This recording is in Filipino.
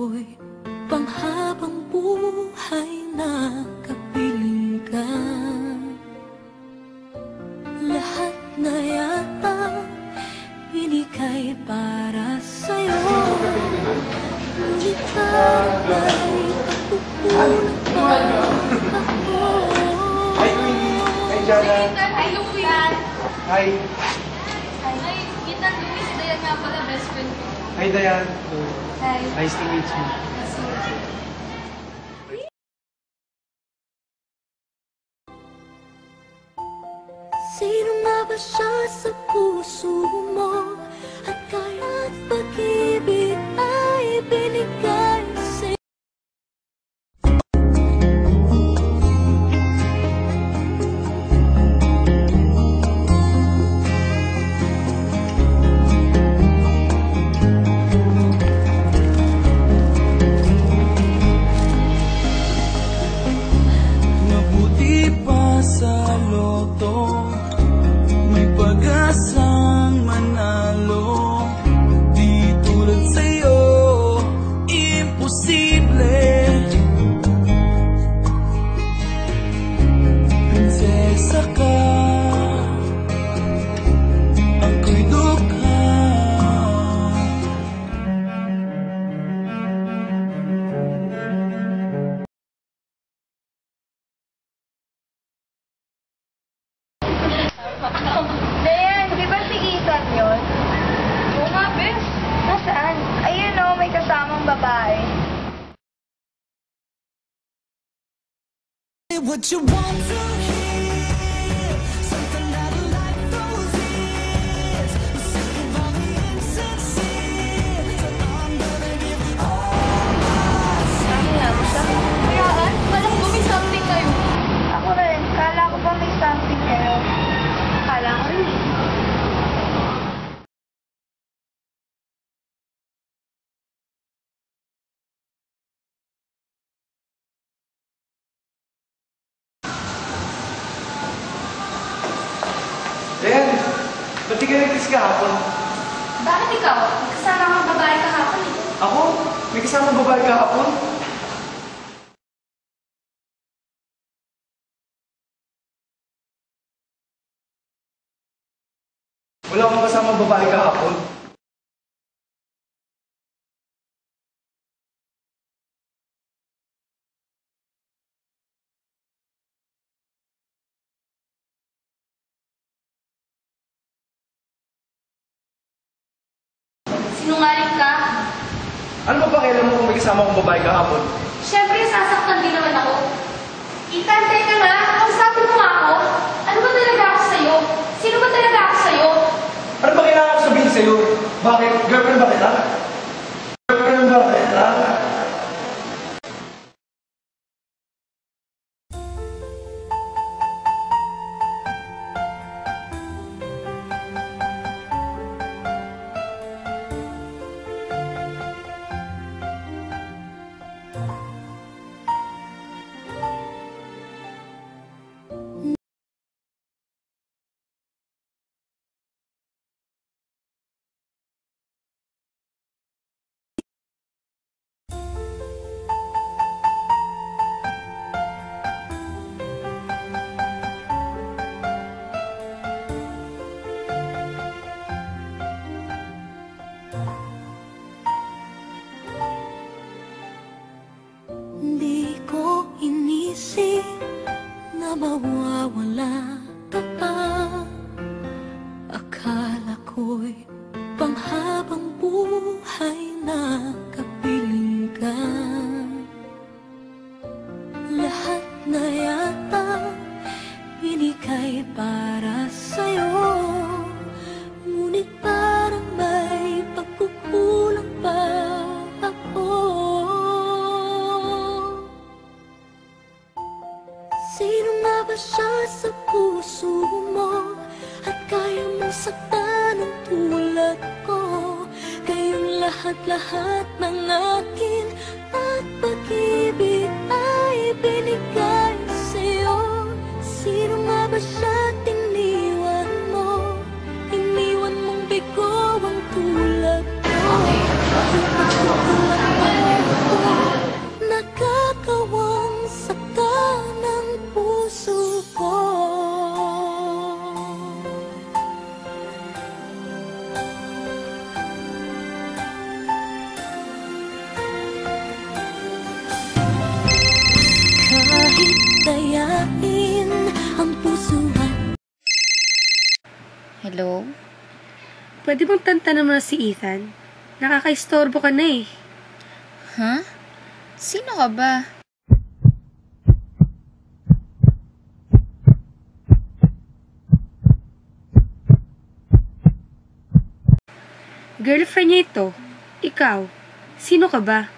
ako'y panghabang buhay na kapiligan. Lahat na yata binigay para sa'yo, ngunit parang pagkukulang pa ako. Hi, Queenie! Hi, Jana! Hi, Louie! Hi! Hi, Ethan, Louie, si Dayan nga pala, best friend ko. Hi, Dayan! Hi. Nice to meet you. Sino nga ba siya sa puso mo? At kaya't pag-ibig ay binigay sa'yo. Mabuti pa sa loto, may pag-asang manalo. Di tulad sa'yo, imposible. Prinsesa ka, ako'y dukha. Dayan, di ba si Ethan yun? Oo nga, bes. Nasaan? Ayun o, may kasamang babae. What you want to hear, something that life throws is, singing about the insincere, till I'm gonna give all my Ano nga ba siya? Kayaan, walang may something kayo. Ako rin, kala ko pa may something kayo. Kala ko rin. Dayan! Ba't di ka nag-kiss kahapon? Bakit ikaw? Kasama kang babae kahapon eh. Ako? May kasama babae kahapon? Wala akong kasama babae kahapon. Sinungaling ka? Ano ba pakialam mo kung may kasama akong babae kahapon? Siyempre, sasaktan din naman ako. Ethan, teka nga. Kausapin mo nga ako. Ano ba talaga ako sa'yo? Sino ba talaga ako sa'yo? Ano ba kailangan ko sabihin sa'yo? Bakit? Girlfriend ba kita? Girlfriend ba kita? Di ko inisip na mawawala ka pa. Akala ko'y panghabang buhay na kapiligan. Lahat na yata binigay para sa'yo, ngunit parang may pagkukulang pa ako. Sino nga ba siya sa puso mo? At kaya mong saktan ang tulad ko? Kayong lahat-lahat ng akin at pag-ibig ay binigay sa'yo. Sino nga ba siya tiniwan mo? Iniwan mong bigo ang tulad ko. Ang pagkukulang mo saktan ang puso ko. Kahit dayain ang puso at... Hello? Pwede bang tantanan mo na si Ethan? Nakakaistorbo ka na eh. Huh? Sino ka ba? Girlfriend niya ito. Ikaw, sino ka ba?